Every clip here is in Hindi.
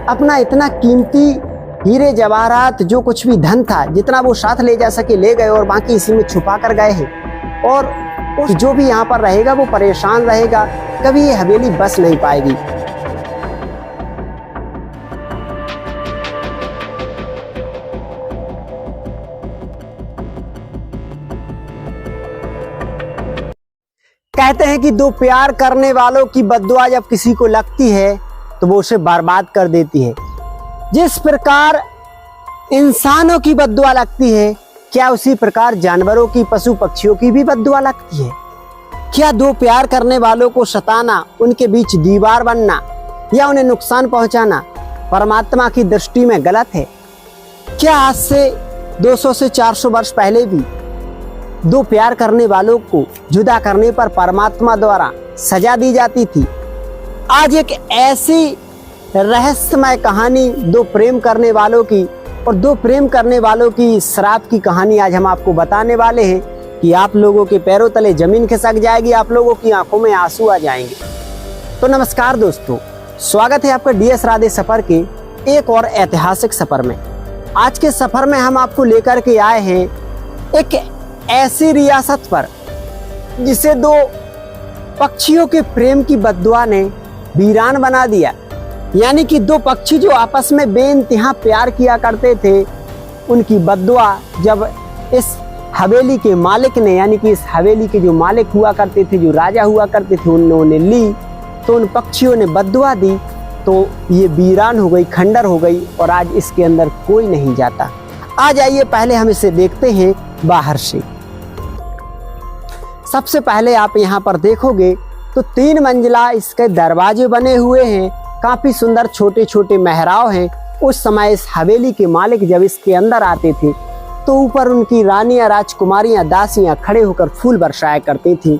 अपना इतना कीमती हीरे जवाहरात जो कुछ भी धन था, जितना वो साथ ले जा सके ले गए और बाकी इसी में छुपा कर गए हैं। और जो भी यहाँ पर रहेगा वो परेशान रहेगा, कभी ये हवेली बस नहीं पाएगी। कहते हैं कि दो प्यार करने वालों की बद्दुआ जब किसी को लगती है तो वो उसे बर्बाद कर देती है। जिस प्रकार इंसानों की बद्दुआ लगती है, क्या उसी प्रकार जानवरों की, पशु पक्षियों की भी बद्दुआ लगती है? क्या दो प्यार करने वालों को सताना, उनके बीच दीवार बनना या उन्हें नुकसान पहुंचाना परमात्मा की दृष्टि में गलत है? क्या आज से 200 से 400 वर्ष पहले भी दो प्यार करने वालों को जुदा करने पर परमात्मा द्वारा सजा दी जाती थी? आज एक ऐसी रहस्यमय कहानी दो प्रेम करने वालों की और दो प्रेम करने वालों की श्राप की कहानी आज हम आपको बताने वाले हैं कि आप लोगों के पैरों तले जमीन खिसक जाएगी, आप लोगों की आंखों में आंसू आ जाएंगे। तो नमस्कार दोस्तों, स्वागत है आपका DS राधे सफर के एक और ऐतिहासिक सफर में। आज के सफर में हम आपको लेकर के आए हैं एक ऐसी रियासत पर जिसे दो पक्षियों के प्रेम की बद्दुआ ने वीरान बना दिया। यानी कि दो पक्षी जो आपस में बेइंतहा प्यार किया करते थे, उनकी बद्दुआ जब इस हवेली के मालिक ने, यानी कि इस हवेली के जो मालिक हुआ करते थे, जो राजा हुआ करते थे, उन्होंने ली तो उन पक्षियों ने बद्दुआ दी तो ये वीरान हो गई, खंडर हो गई और आज इसके अंदर कोई नहीं जाता। आ जाइए पहले हम इसे देखते हैं बाहर से। सबसे पहले आप यहाँ पर देखोगे तो 3 मंजिला इसके दरवाजे बने हुए हैं, काफी सुंदर छोटे छोटे मेहराब हैं। उस समय इस हवेली के मालिक जब इसके अंदर आते थे तो ऊपर उनकी रानियां, राजकुमारियां, दासियां खड़े होकर फूल बरसाया करती थी।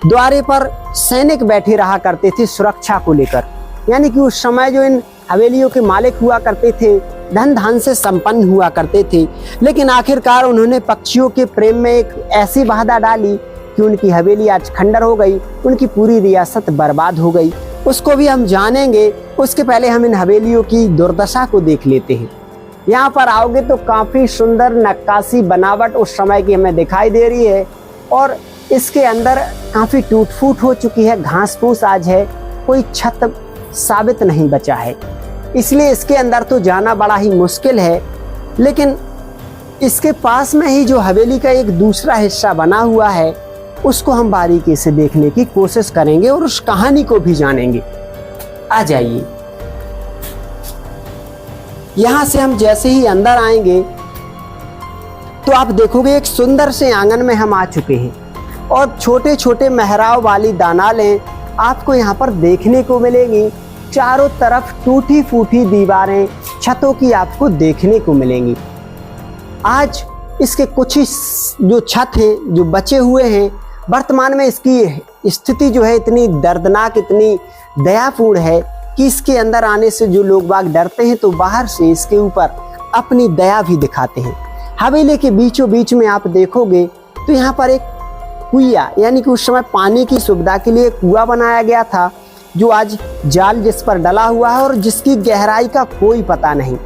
द्वारे पर सैनिक बैठे रहा करते थे सुरक्षा को लेकर। यानी कि उस समय जो इन हवेलियों के मालिक हुआ करते थे धन धान से संपन्न हुआ करते थे, लेकिन आखिरकार उन्होंने पक्षियों के प्रेम में एक ऐसी बाधा डाली कि उनकी हवेली आज खंडर हो गई, उनकी पूरी रियासत बर्बाद हो गई। उसको भी हम जानेंगे, उसके पहले हम इन हवेलियों की दुर्दशा को देख लेते हैं। यहाँ पर आओगे तो काफी सुंदर नक्काशी बनावट उस समय की हमें दिखाई दे रही है और इसके अंदर काफी टूट फूट हो चुकी है, घास फूस आज है, कोई छत साबित नहीं बचा है। इसलिए इसके अंदर तो जाना बड़ा ही मुश्किल है। लेकिन इसके पास में ही जो हवेली का एक दूसरा हिस्सा बना हुआ है उसको हम बारीकी से देखने की कोशिश करेंगे और उस कहानी को भी जानेंगे। आ जाइए। यहां से हम जैसे ही अंदर आएंगे तो आप देखोगे एक सुंदर से आंगन में हम आ चुके हैं और छोटे छोटे मेहराब वाली दानालें आपको यहाँ पर देखने को मिलेंगी। चारों तरफ टूटी फूटी दीवारें, छतों की आपको देखने को मिलेंगी। आज इसके कुछ ही जो छत हैं जो बचे हुए हैं, वर्तमान में इसकी स्थिति जो है इतनी दर्दनाक, इतनी दयापूर्ण है कि इसके अंदर आने से जो लोग बाग डरते हैं तो बाहर से इसके ऊपर अपनी दया भी दिखाते हैं। हवेली के बीचों बीच में आप देखोगे तो यहाँ पर एक कुइया, यानी कि उस समय पानी की सुविधा के लिए कुआं बनाया गया था, जो आज जाल जिस पर डला हुआ है और जिसकी गहराई का कोई पता नहीं।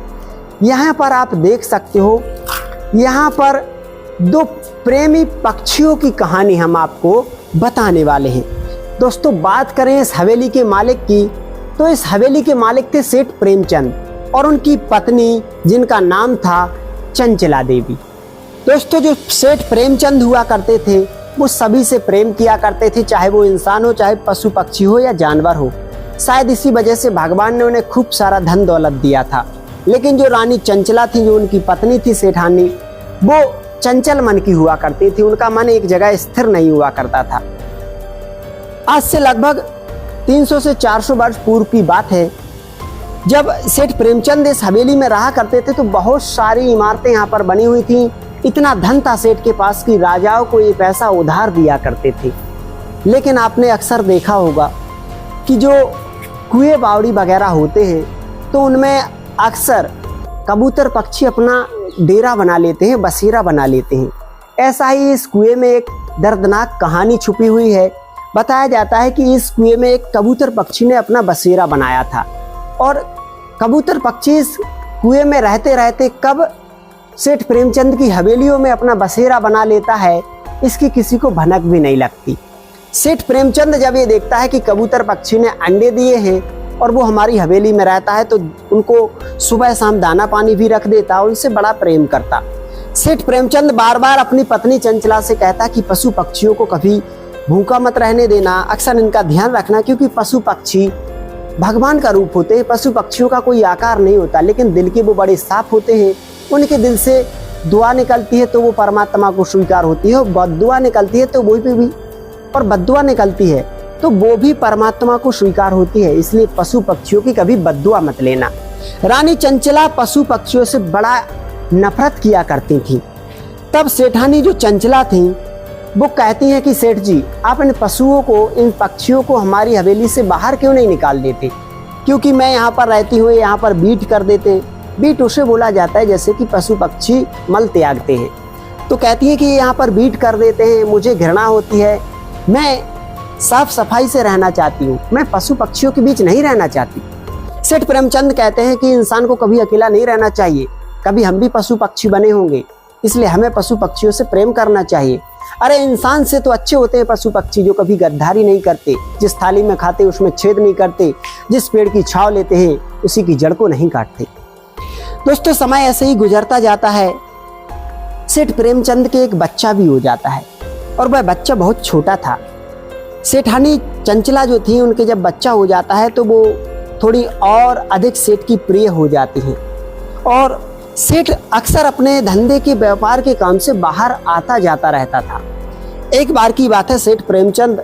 यहाँ पर आप देख सकते हो, यहाँ पर दो प्रेमी पक्षियों की कहानी हम आपको बताने वाले हैं। दोस्तों, बात करें इस हवेली के मालिक की तो इस हवेली के मालिक थे सेठ प्रेमचंद और उनकी पत्नी जिनका नाम था चंचला देवी। दोस्तों, जो सेठ प्रेमचंद हुआ करते थे वो सभी से प्रेम किया करते थे, चाहे वो इंसान हो, चाहे पशु पक्षी हो या जानवर हो। शायद इसी वजह से भगवान ने उन्हें खूब सारा धन दौलत दिया था। लेकिन जो रानी चंचला थी, जो उनकी पत्नी थी सेठानी, वो चंचल मन की हुआ करती थी। उनका मन एक जगह स्थिर नहीं हुआ करता था। आज से लगभग 300 से 400 वर्ष पूर्व की बात है, जब सेठ प्रेमचंद इस हवेली में रहा करते थे तो बहुत सारी इमारतें यहाँ पर बनी हुई थी। इतना धन था सेठ के पास कि राजाओं को ये पैसा उधार दिया करते थे। लेकिन आपने अक्सर देखा होगा कि जो कुएं बावड़ी वगैरह होते हैं तो उनमें अक्सर कबूतर पक्षी अपना डेरा बना लेते हैं, बसेरा बना लेते हैं। ऐसा ही इस कुएं में एक दर्दनाक कहानी छुपी हुई है। बताया जाता है कि इस कुएं में एक कबूतर पक्षी ने अपना बसेरा बनाया था और कबूतर पक्षी इस कुएं में रहते रहते कब सेठ प्रेमचंद की हवेलियों में अपना बसेरा बना लेता है, इसकी किसी को भनक भी नहीं लगती। सेठ प्रेमचंद जब ये देखता है कि कबूतर पक्षी ने अंडे दिए हैं और वो हमारी हवेली में रहता है, तो उनको सुबह शाम दाना पानी भी रख देता और उनसे बड़ा प्रेम करता। सेठ प्रेमचंद बार बार अपनी पत्नी चंचला से कहता कि पशु पक्षियों को कभी भूखा मत रहने देना, अक्सर इनका ध्यान रखना, क्योंकि पशु पक्षी भगवान का रूप होते हैं। पशु पक्षियों का कोई आकार नहीं होता, लेकिन दिल के वो बड़े साफ होते हैं। उनके दिल से दुआ निकलती है तो वो परमात्मा को स्वीकार होती है, और बद्दुआ निकलती है तो वो भी और बद्दुआ निकलती है तो वो भी परमात्मा को स्वीकार होती है। इसलिए पशु पक्षियों की कभी बद्दुआ मत लेना। रानी चंचला पशु पक्षियों से बड़ा नफरत किया करती थी। तब सेठानी जो चंचला थी वो कहती हैं कि सेठ जी, आप इन पशुओं को, इन पक्षियों को हमारी हवेली से बाहर क्यों नहीं निकाल देते, क्योंकि मैं यहाँ पर रहती हूँ, यहाँ पर बीट कर देते हैं। बीट उसे बोला जाता है जैसे कि पशु पक्षी मल त्यागते हैं। तो कहती है कि यहाँ पर बीट कर देते हैं, मुझे घृणा होती है, मैं साफ सफाई से रहना चाहती हूँ, मैं पशु पक्षियों के बीच नहीं रहना चाहती। सेठ प्रेमचंद कहते हैं कि इंसान को कभी अकेला नहीं रहना चाहिए, कभी हम भी पशु पक्षी बने होंगे, इसलिए हमें पशु पक्षियों से प्रेम करना चाहिए। अरे इंसान से तो अच्छे होते हैं पशु पक्षी, जो कभी गद्दारी नहीं करते, जिस थाली में खाते उसमें छेद नहीं करते, जिस पेड़ की छांव लेते हैं उसी की जड़ को नहीं काटते। दोस्तों, समय ऐसे ही गुजरता जाता है। सेठ प्रेमचंद के एक बच्चा भी हो जाता है, और वह बच्चा बहुत छोटा था। सेठानी चंचला जो थी, उनके जब बच्चा हो जाता है तो वो थोड़ी और अधिक सेठ की प्रिय हो जाती हैं, और सेठ अक्सर अपने धंधे के व्यापार के काम से बाहर आता जाता रहता था। एक बार की बात है, सेठ प्रेमचंद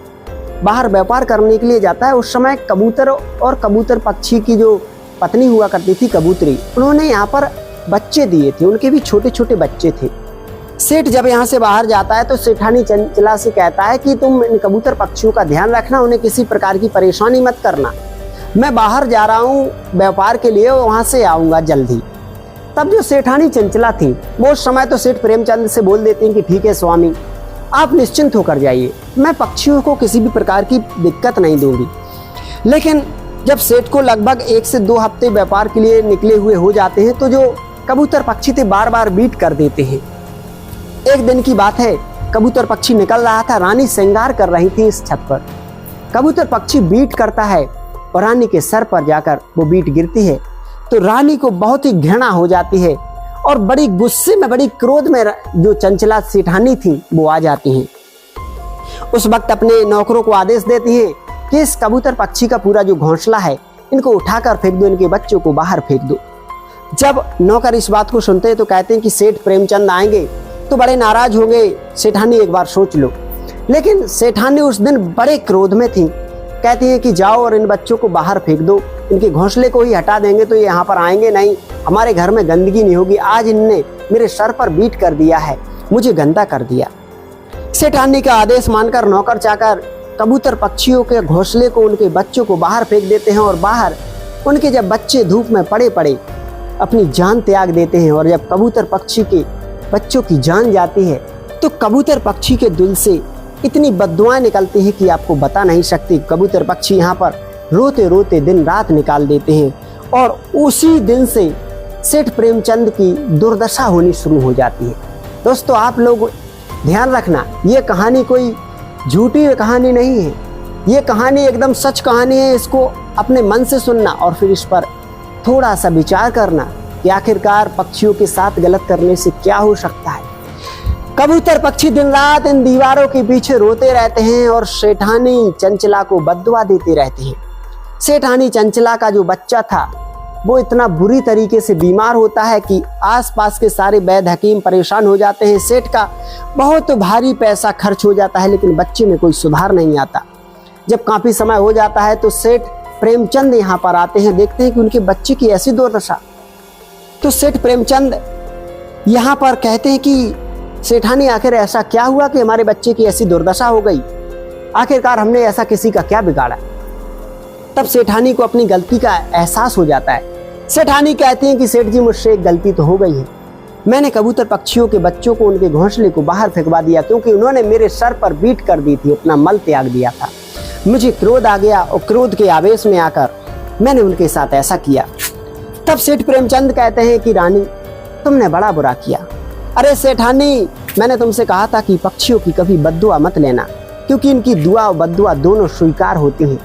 बाहर व्यापार करने के लिए जाता है। उस समय कबूतर और कबूतर पक्षी की जो पत्नी हुआ करती थी कबूतरी, उन्होंने यहाँ पर बच्चे दिए थे, उनके भी छोटे छोटे बच्चे थे। सेठ जब यहाँ से बाहर जाता है तो सेठानी चंचला से कहता है कि तुम इन कबूतर पक्षियों का ध्यान रखना, उन्हें किसी प्रकार की परेशानी मत करना, मैं बाहर जा रहा हूँ व्यापार के लिए, वहाँ से आऊँगा जल्दी। तब जो सेठानी चंचला थी वो उस समय तो सेठ प्रेमचंद से बोल देती हैं कि ठीक है स्वामी, आप निश्चिंत होकर जाइए, मैं पक्षियों को किसी भी प्रकार की दिक्कत नहीं दूंगी। लेकिन जब सेठ को लगभग 1 से 2 हफ्ते व्यापार के लिए निकले हुए हो जाते हैं तो जो कबूतर पक्षी थे बार बार बीट कर देते हैं। एक दिन की बात है, कबूतर पक्षी निकल रहा था, रानी श्रृंगार कर रही थी इस छत पर। कबूतर पक्षी बीट करता है और रानी के सर पर जाकर वो बीट गिरती है, तो रानी को बहुत ही घृणा हो जाती है और बड़ी गुस्से में, बड़ी क्रोध में जो चंचला सेठानी थी वो आ जाती हैं। उस वक्त अपने नौकरों को आदेश देती हैं कि इस कबूतर पक्षी का पूरा जो घोंसला है इनको उठाकर फेंक दो, इनके बच्चों को बाहर फेंक दो। जब नौकर इस बात को सुनते हैं तो कहते हैं कि सेठ प्रेमचंद आएंगे तो बड़े नाराज होंगे, सेठानी एक बार सोच लो। लेकिन सेठानी उस दिन बड़े क्रोध में थी, कहती है कि जाओ और इन बच्चों को बाहर फेंक दो, इनके घोंसले को ही हटा देंगे तो ये यहाँ पर आएंगे नहीं, हमारे घर में गंदगी नहीं होगी। आज इनने मेरे सर पर बीट कर दिया है, मुझे गंदा कर दिया। सेठानी का आदेश मानकर नौकर चाकर कबूतर पक्षियों के घोंसले को, उनके बच्चों को बाहर फेंक देते हैं, और बाहर उनके जब बच्चे धूप में पड़े पड़े अपनी जान त्याग देते हैं। और जब कबूतर पक्षी के बच्चों की जान जाती है तो कबूतर पक्षी के दिल से इतनी बद्दुआएं निकलती हैं कि आपको बता नहीं सकती। कबूतर पक्षी यहाँ पर रोते रोते दिन रात निकाल देते हैं, और उसी दिन से सेठ प्रेमचंद की दुर्दशा होनी शुरू हो जाती है। दोस्तों, आप लोग ध्यान रखना, ये कहानी कोई झूठी कहानी नहीं है, ये कहानी एकदम सच कहानी है। इसको अपने मन से सुनना और फिर इस पर थोड़ा सा विचार करना कि आखिरकार पक्षियों के साथ गलत करने से क्या हो सकता है। कबूतर पक्षी दिन रात इन दीवारों के पीछे रोते रहते हैं और सेठानी चंचला को बद्दुआ देते रहते हैं। सेठानी चंचला का जो बच्चा था वो इतना बुरी तरीके से बीमार होता है कि आसपास के सारे वैद्य हकीम परेशान हो जाते हैं। सेठ का बहुत भारी पैसा खर्च हो जाता है, लेकिन बच्चे में कोई सुधार नहीं आता। जब काफी समय हो जाता है तो सेठ प्रेमचंद यहाँ पर आते हैं, देखते हैं कि उनके बच्चे की ऐसी दुर्दशा। तो सेठ प्रेमचंद यहाँ पर कहते हैं कि सेठानी, आखिर ऐसा क्या हुआ कि हमारे बच्चे की ऐसी दुर्दशा हो गई, आखिरकार हमने ऐसा किसी का क्या बिगाड़ा। तब सेठानी को अपनी गलती का एहसास हो जाता है। सेठानी कहती हैं कि सेठ जी, मुझसे एक गलती तो हो गई है, मैंने कबूतर पक्षियों के बच्चों को उनके घोंसले को बाहर फेंकवा दिया, क्योंकि उन्होंने मेरे सर पर बीट कर दी थी, अपना मल त्याग दिया था। मुझे क्रोध आ गया और क्रोध के आवेश में आकर मैंने उनके साथ ऐसा किया। तब सेठ प्रेमचंद कहते हैं कि रानी, तुमने बड़ा बुरा किया। अरे सेठानी, मैंने तुमसे कहा था कि पक्षियों की कभी बद्दुआ मत लेना, क्योंकि इनकी दुआ और बद्दुआ दोनों स्वीकार होती हैं।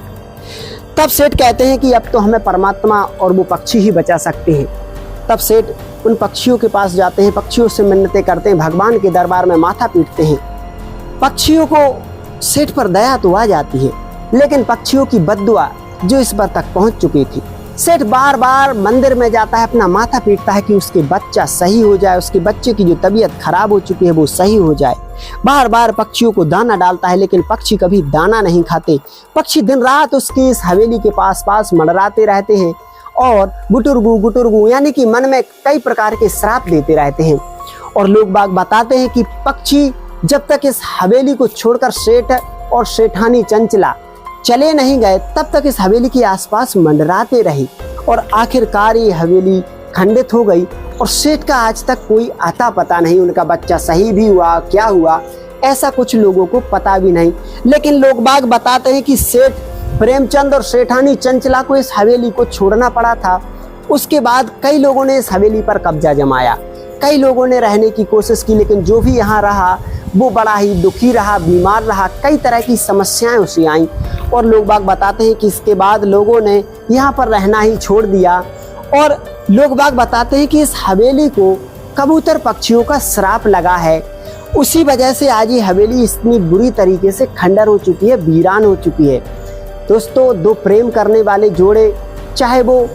तब सेठ कहते हैं कि अब तो हमें परमात्मा और वो पक्षी ही बचा सकते हैं। तब सेठ उन पक्षियों के पास जाते हैं, पक्षियों से मिन्नतें करते हैं, भगवान के दरबार में माथा पीटते हैं। पक्षियों को सेठ पर दया तो आ जाती है, लेकिन पक्षियों की बद्दुआ जो इस पर तक पहुंच चुकी थी। सेठ बार बार मंदिर में जाता है, अपना माथा पीटता है कि उसके बच्चा सही हो जाए, उसके बच्चे की जो तबीयत खराब हो चुकी है वो सही हो जाए। बार बार पक्षियों को दाना डालता है, लेकिन पक्षी कभी दाना नहीं खाते। पक्षी दिन रात उसकी इस हवेली के पास पास मंडराते रहते हैं और गुटुरगु गुटुरगु यानी कि मन में कई प्रकार के श्राप देते रहते हैं। और लोग बाग बताते हैं कि पक्षी जब तक इस हवेली को छोड़कर सेठ और सेठानी चंचला चले नहीं गए, तब तक इस हवेली के आसपास मंडराते रहे और आखिरकार ये हवेली खंडित हो गई और सेठ का आज तक कोई आता पता नहीं, उनका बच्चा सही भी हुआ क्या हुआ ऐसा कुछ लोगों को पता भी नहीं। लेकिन लोग बाग बताते हैं कि सेठ प्रेमचंद और सेठानी चंचला को इस हवेली को छोड़ना पड़ा था। उसके बाद कई लोगों ने इस हवेली पर कब्जा जमाया, कई लोगों ने रहने की कोशिश की, लेकिन जो भी यहाँ रहा वो बड़ा ही दुखी रहा, बीमार रहा, कई तरह की समस्याएं उसे आईं। और लोग बाग बताते हैं कि इसके बाद लोगों ने यहाँ पर रहना ही छोड़ दिया। और लोग बाग बताते हैं कि इस हवेली को कबूतर पक्षियों का श्राप लगा है, उसी वजह से आज ये हवेली इतनी बुरी तरीके से खंडर हो चुकी है, वीरान हो चुकी है। दोस्तों, दो प्रेम करने वाले जोड़े, चाहे वो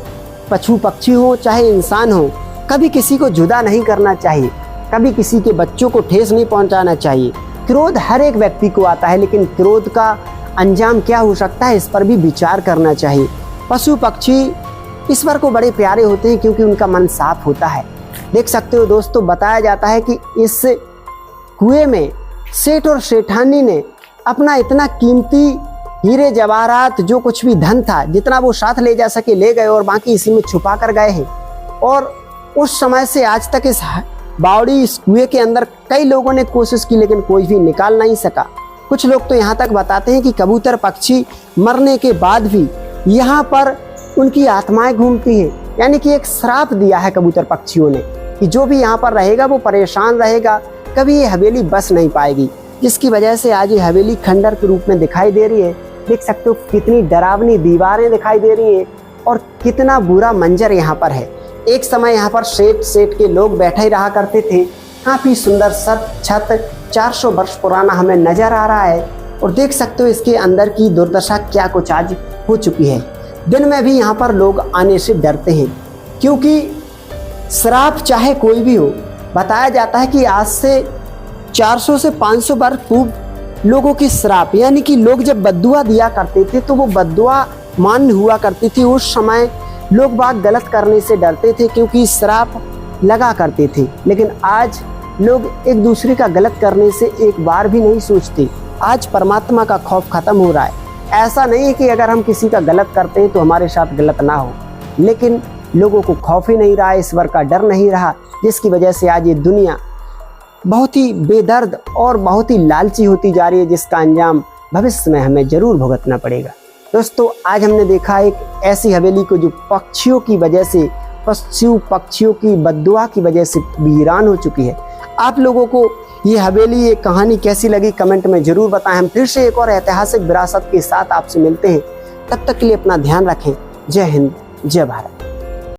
पशु पक्षी हो चाहे इंसान हो, कभी किसी को जुदा नहीं करना चाहिए, कभी किसी के बच्चों को ठेस नहीं पहुंचाना चाहिए। क्रोध हर एक व्यक्ति को आता है, लेकिन क्रोध का अंजाम क्या हो सकता है इस पर भी विचार करना चाहिए। पशु पक्षी ईश्वर को बड़े प्यारे होते हैं क्योंकि उनका मन साफ होता है। देख सकते हो दोस्तों, बताया जाता है कि इस कुएं में सेठ और सेठानी ने अपना इतना कीमती हीरे जवाहरात जो कुछ भी धन था, जितना वो साथ ले जा सके ले गए और बाकी इसी में छुपा कर गए हैं। और उस समय से आज तक इस बावड़ी इस कुएं के अंदर कई लोगों ने कोशिश की, लेकिन कोई भी निकाल नहीं सका। कुछ लोग तो यहाँ तक बताते हैं कि कबूतर पक्षी मरने के बाद भी यहाँ पर उनकी आत्माएं घूमती हैं, यानी कि एक श्राप दिया है कबूतर पक्षियों ने कि जो भी यहाँ पर रहेगा वो परेशान रहेगा, कभी ये हवेली बस नहीं पाएगी, जिसकी वजह से आज ये हवेली खंडर के रूप में दिखाई दे रही है। देख सकते हो कितनी डरावनी दीवारें दिखाई दे रही हैं और कितना बुरा मंजर यहाँ पर है। एक समय यहाँ पर सेठ के लोग बैठे ही रहा करते थे। काफ़ी सुंदर छत 400 वर्ष पुराना हमें नजर आ रहा है और देख सकते हो इसके अंदर की दुर्दशा क्या कुछ आज हो चुकी है। दिन में भी यहाँ पर लोग आने से डरते हैं, क्योंकि श्राप चाहे कोई भी हो, बताया जाता है कि आज से 400 से 500 वर्ष पूर्व लोगों की श्राप, यानी कि लोग जब बद्दुआ दिया करते थे तो वो बद्दुआ मान्य हुआ करती थी। उस समय लोग बात गलत करने से डरते थे क्योंकि श्राप लगा करते थे, लेकिन आज लोग एक दूसरे का गलत करने से एक बार भी नहीं सोचते। आज परमात्मा का खौफ खत्म हो रहा है। ऐसा नहीं है कि अगर हम किसी का गलत करते हैं तो हमारे साथ गलत ना हो, लेकिन लोगों को खौफ ही नहीं रहा, ईश्वर का डर नहीं रहा, जिसकी वजह से आज ये दुनिया बहुत ही बेदर्द और बहुत ही लालची होती जा रही है, जिसका अंजाम भविष्य में हमें जरूर भुगतना पड़ेगा। दोस्तों, आज हमने देखा एक ऐसी हवेली को जो पक्षियों की वजह से, पक्षियों की बद्दुआ की वजह से वीरान हो चुकी है। आप लोगों को ये हवेली, ये कहानी कैसी लगी कमेंट में जरूर बताएं। हम फिर से एक और ऐतिहासिक विरासत के साथ आपसे मिलते हैं। तब तक के लिए अपना ध्यान रखें। जय हिंद, जय भारत।